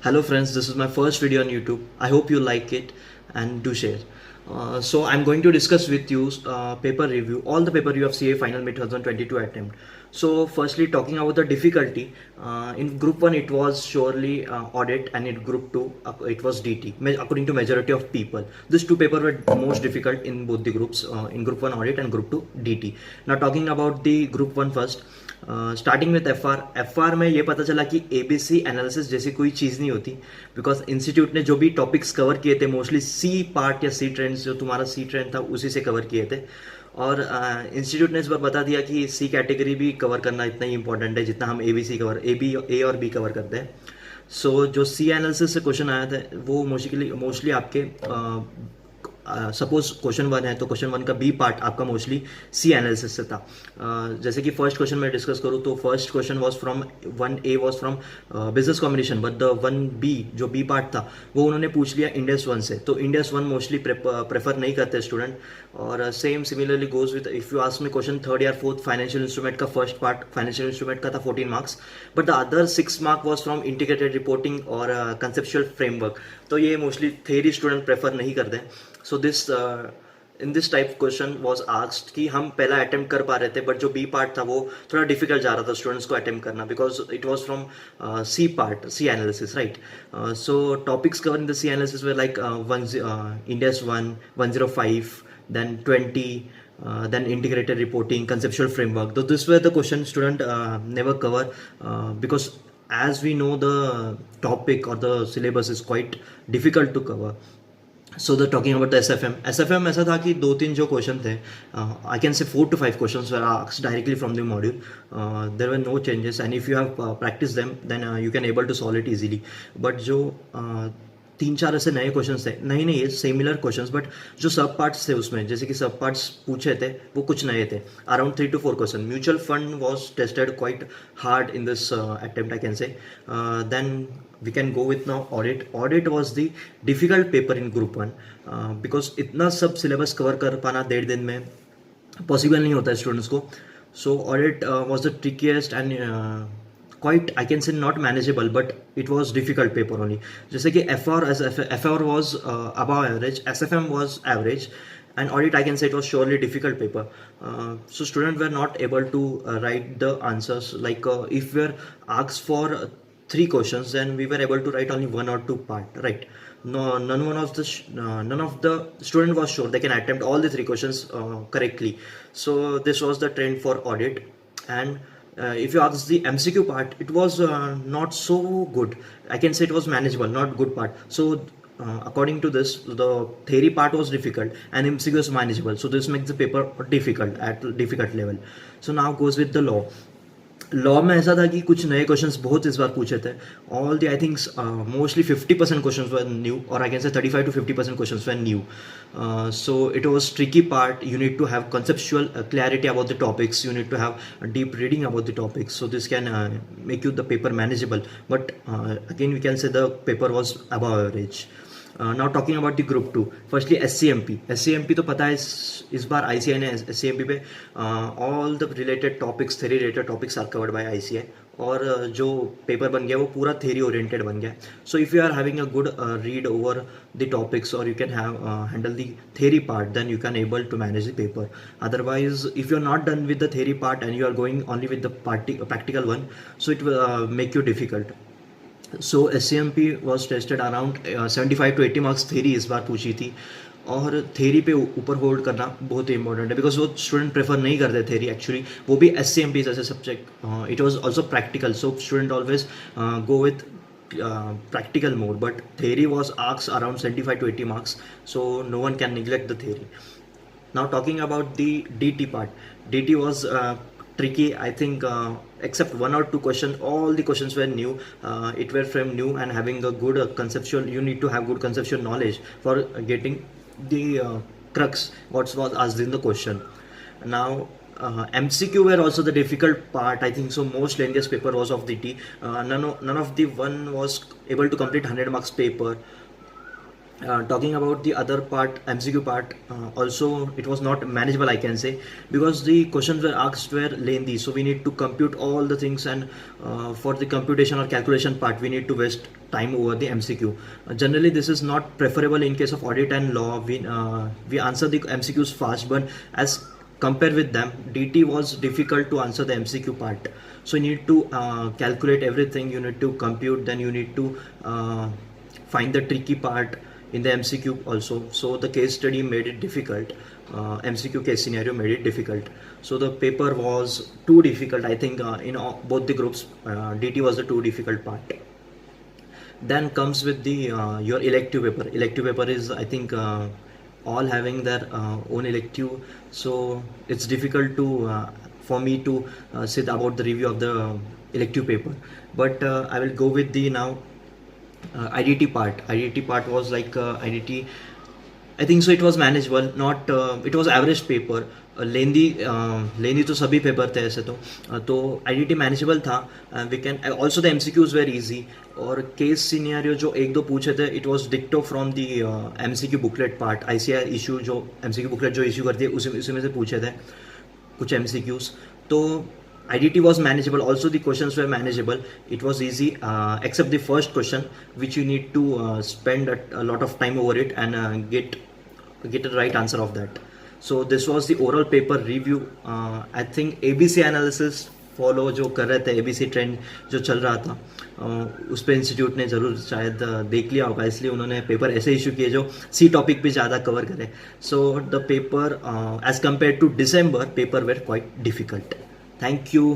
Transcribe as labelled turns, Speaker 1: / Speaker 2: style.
Speaker 1: Hello friends, this is my first video on YouTube. I hope you like it and do share. So I'm going to discuss with you paper review, all the paper you have CA final mid 2022 attempt. So firstly, talking about the difficulty, in group 1 it was surely audit, and in group 2 it was DT, according to majority of people. These two papers were most difficult in both the groups, in group 1 audit and group 2 DT. Now talking about the group 1 first. Starting with F R में ये पता चला कि ABC analysis जैसी कोई चीज़ नहीं होती, because institute ने जो भी टॉपिक्स कवर किए थे मोस्टली सी पार्ट या सी ट्रेंड्स, जो तुम्हारा सी ट्रेंड था उसी से कवर किए थे. और इंस्टीट्यूट ने इस बार बता दिया कि सी कैटेगरी भी कवर करना इतना ही इंपॉर्टेंट है जितना हम ABC कवर ए और बी कवर करते हैं. सो जो सी एनालिसिस से क्वेश्चन आया था वो मोस्टली आपके सपोज क्वेश्चन 1 है तो क्वेश्चन 1 का बी पार्ट आपका मोस्टली सी एनालिसिस से था. जैसे कि फर्स्ट क्वेश्चन में डिस्कस करूँ तो first question was from 1A was from business combination, but the 1B जो बी पार्ट था वो उन्होंने पूछ लिया इंडेक्स 1 से. तो इंडेक्स 1 मोस्टली प्रेफर नहीं करते स्टूडेंट. और same similarly goes with if you ask me question 3rd या 4th फाइनेंशियल इंस्ट्रूमेंट का फर्स्ट पार्ट फाइनेंशियल इंस्ट्रूमेंट का था 14 marks, but the other 6 mark was from integrated reporting और कंसेप्चुअल फ्रेमवर्क. तो ये मोस्टली थेरी स्टूडेंट प्रेफर नहीं करते. So this in this type question was asked कि हम पहला अटेम्प्ट कर पा रहे थे, बट जो बी पार्ट था वो थोड़ा डिफिकल्ट जा रहा था स्टूडेंट्स को अटेम्प्ट करना, because it was from C part, C analysis, right. So topics cover in the C analysis were like index 1, 105, then 20, then integrated reporting, conceptual framework. Though this were the question student never cover, because as we know the topic or the syllabus is quite difficult to cover. So the talking about the SFM ऐसा था कि 2-3 जो question थे, I can say 4 to 5 questions were asked directly from the module. There were no changes, and if you have practiced them then you can able to solve it easily. But जो 3-4 ऐसे नए questions थे, नहीं similar questions, but जो सब parts थे उसमें, जैसे कि सब पार्ट्स पूछे थे वो कुछ नए थे. Around 3 to 4 question. Mutual fund was tested quite hard in this attempt, I can say. Then we can go with now audit was the difficult paper in group 1, because इतना सब सिलेबस कवर कर पाना 1.5 दिन में possible नहीं होता है students को. सो audit was the trickiest and quite, I can say, not manageable, but it was difficult paper only. जैसे कि FR was above average, SFM was average, and audit I can say it was surely difficult paper. So students were not able to write the answers, like if we were asked for 3 questions, then we were able to write only 1 or 2 part, right. No, none of the student was sure they can attempt all the 3 questions correctly. So this was the trend for audit. And if you ask the MCQ part, it was not so good. I can say it was manageable, not good part. So according to this, the theory part was difficult and MCQ was manageable. So this makes the paper difficult at difficult level. So now goes with the law में ऐसा था कि कुछ नए questions बहुत इस बार पूछे थे. All the I think mostly 50% questions were new, और I can say 35 to 50% questions were new. So it was tricky part. You need to have conceptual clarity about the topics, you need to have deep reading about the topics, so this can make you the paper manageable. But again we can say the paper was above average. Now talking about the group 2, firstly SCMP तो पता है इस बार ICI ने SCMP पे all the related topics, theory related topics are covered by ICI, और जो paper बन गया वो पूरा theory oriented बन गया. So if you are having a good read over the topics, or you can have handle the theory part, then you can able to manage the paper. Otherwise, if you are not done with the theory part and you are going only with the practical one, so it will make you difficult. So SCMP was tested around 75 to 80 marks theory इस बार पूछी थी, और theory पे ऊपर hold करना बहुत ही important है, because वो स्टूडेंट प्रेफर नहीं करते थेरी एक्चुअली, वो भी SCMP जैसे subject. It was also practical, so student always go with practical more, but theory was asked around 75 to 80 marks, so no one can neglect the theory. Now talking about the DT part, DT was tricky. I think except 1 or 2 questions, all the questions were new. It were from new, and having a good conceptual, you need to have good conceptual knowledge for getting the crux what was asked in the question. Now MCQ were also the difficult part, I think so. Most lengthiest paper was of DT. None of the one was able to complete 100 marks paper. Talking about the other part, MCQ part, also it was not manageable, I can say, because the questions were asked were lengthy. So we need to compute all the things, and for the computation or calculation part, we need to waste time over the MCQ. Generally, this is not preferable in case of audit and law. We answer the MCQs fast, but as compared with them, DT was difficult to answer the MCQ part. So you need to calculate everything. You need to compute. Then you need to find the tricky part in the MCQ also. So the case study made it difficult. MCQ case scenario made it difficult. So the paper was too difficult. I think in both the groups, DT was the too difficult part. Then comes with the your elective paper. Elective paper is, I think, all having their own elective. So it's difficult to for me to say about the review of the elective paper. But I will go with the now IDT part. IDT part was like IDT. I think so. It was manageable. Not it was average paper. Lengthy तो सभी paper थे ऐसे तो IDT manageable था. We can also the MCQs were easy. और case scenario जो एक दो पूछे थे, इट वाज डिक्टो from the MCQ booklet part. ICAI issue जो एमसीक्यू बुकलेट जो इशू करती है उसी में से पूछे थे कुछ एमसीक्यूज. तो IDT was manageable. Also the questions were manageable. It was easy except the first question, which you need to spend a lot of time over it and get the right answer of that. So this was the oral paper review. I think ABC analysis follow जो कर रहे थे, ABC trend जो चल रहा था, उस पर इंस्टीट्यूट ने ज़रूर शायद देख लिया होगा, इसलिए उन्होंने पेपर ऐसे इशू किए जो सी टॉपिक पे ज़्यादा कवर करे. So the paper as compare to December, paper were quite difficult. Thank you.